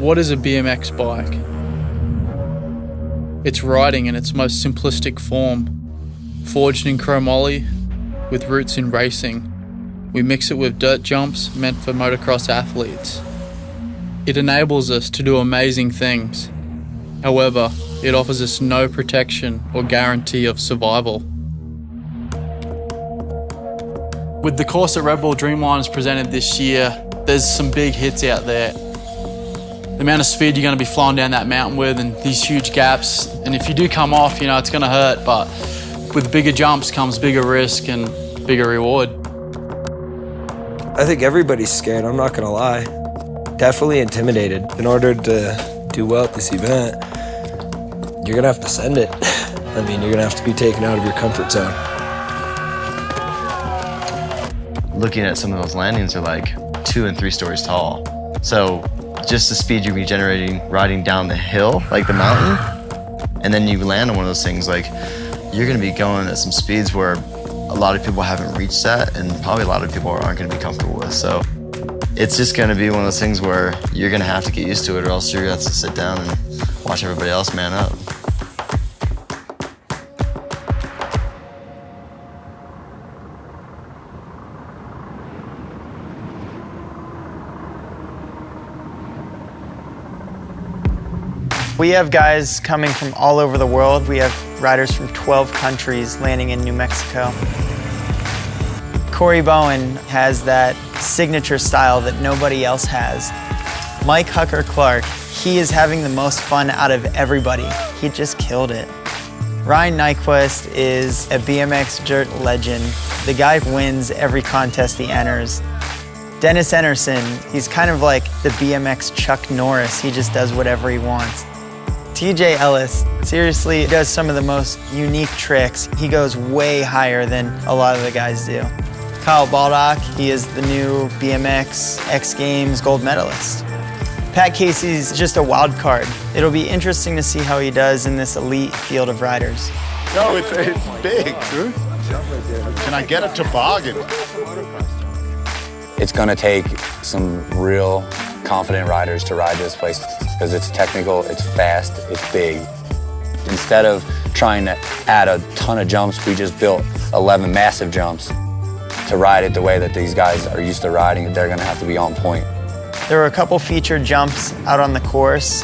What is a BMX bike? It's riding in its most simplistic form. Forged in chromoly, with roots in racing, we mix it with dirt jumps meant for motocross athletes. It enables us to do amazing things. However, it offers us no protection or guarantee of survival. With the course that Red Bull Dreamliners presented this year, there's some big hits out there. The amount of speed you're going to be flying down that mountain with and these huge gaps, and if you do come off, it's going to hurt, but with bigger jumps comes bigger risk and bigger reward. I think everybody's scared, I'm not going to lie. Definitely intimidated. In order to do well at this event, you're going to have to send it. I mean, you're going to have to be taken out of your comfort zone. Looking at some of those landings are like 2 and 3 stories tall. So just the speed you'll be generating riding down the hill, like the mountain, and then you land on one of those things, like you're gonna be going at some speeds where a lot of people haven't reached that and probably a lot of people aren't gonna be comfortable with. So it's just gonna be one of those things where you're gonna have to get used to it or else you're gonna have to sit down and watch everybody else man up. We have guys coming from all over the world. We have riders from 12 countries landing in New Mexico. Corey Bowen has that signature style that nobody else has. Mike Hucker Clark, he is having the most fun out of everybody. He just killed it. Ryan Nyquist is a BMX dirt legend. The guy wins every contest he enters. Dennis Enarson, he's kind of like the BMX Chuck Norris. He just does whatever he wants. TJ Ellis, seriously, does some of the most unique tricks. He goes way higher than a lot of the guys do. Kyle Baldock, he is the new BMX X Games gold medalist. Pat Casey's just a wild card. It'll be interesting to see how he does in this elite field of riders. No, it's big. Can I get a toboggan? It's gonna take some real confident riders to ride this place because it's technical, it's fast, it's big. Instead of trying to add a ton of jumps, we just built 11 massive jumps. To ride it the way that these guys are used to riding, they're gonna have to be on point. There were a couple featured jumps out on the course.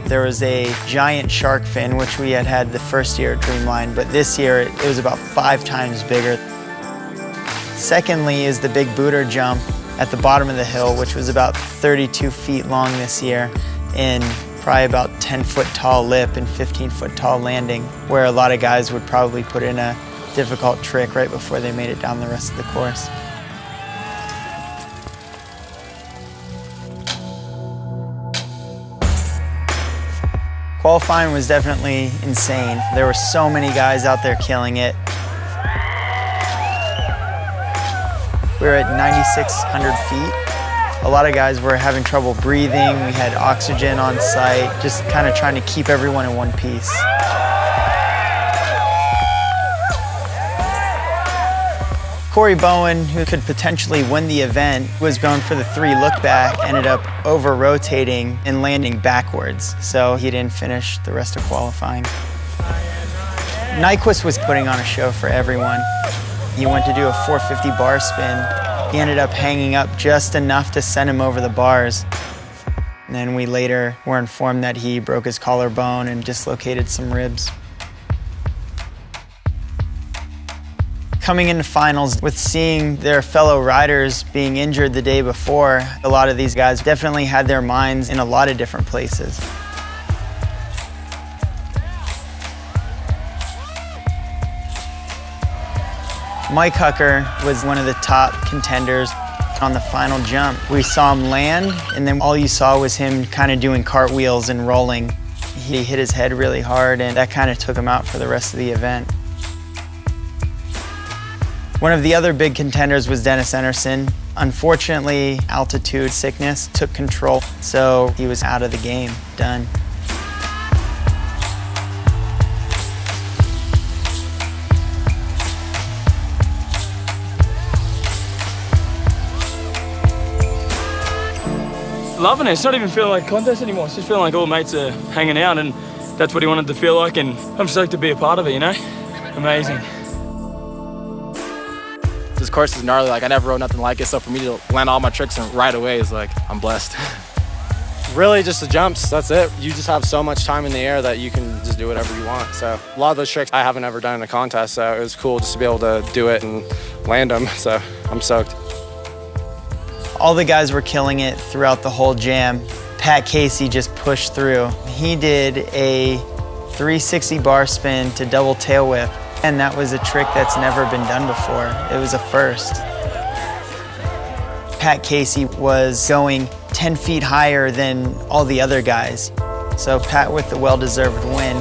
There was a giant shark fin, which we had the first year at Dreamline, but this year it was about 5 times bigger. Secondly is the big booter jump at the bottom of the hill, which was about 32 feet long this year, in probably about 10-foot tall lip and 15-foot tall landing, where a lot of guys would probably put in a difficult trick right before they made it down the rest of the course. Qualifying was definitely insane. There were so many guys out there killing it. We were at 9,600 feet. A lot of guys were having trouble breathing. We had oxygen on site, just kind of trying to keep everyone in one piece. Corey Bowen, who could potentially win the event, was going for the 3 look back, ended up over-rotating and landing backwards, so he didn't finish the rest of qualifying. Nyquist was putting on a show for everyone. He went to do a 450 bar spin. He ended up hanging up just enough to send him over the bars. And then we later were informed that he broke his collarbone and dislocated some ribs. Coming into finals with seeing their fellow riders being injured the day before, a lot of these guys definitely had their minds in a lot of different places. Mike Hucker was one of the top contenders on the final jump. We saw him land, and then all you saw was him kind of doing cartwheels and rolling. He hit his head really hard, and that kind of took him out for the rest of the event. One of the other big contenders was Dennis Enarson. Unfortunately, altitude sickness took control, so he was out of the game, done. Loving it. It's not even feeling like a contest anymore. It's just feeling like all mates are hanging out, and that's what he wanted to feel like, and I'm stoked to be a part of it, you know? Amazing. This course is gnarly. Like, I never rode nothing like it, so for me to land all my tricks and right away is like, I'm blessed. Really just the jumps, that's it. You just have so much time in the air that you can just do whatever you want. So a lot of those tricks I haven't ever done in a contest, so it was cool just to be able to do it and land them, so I'm stoked. All the guys were killing it throughout the whole jam. Pat Casey just pushed through. He did a 360 bar spin to double tail whip, and that was a trick that's never been done before. It was a first. Pat Casey was going 10 feet higher than all the other guys. So Pat with the well-deserved win.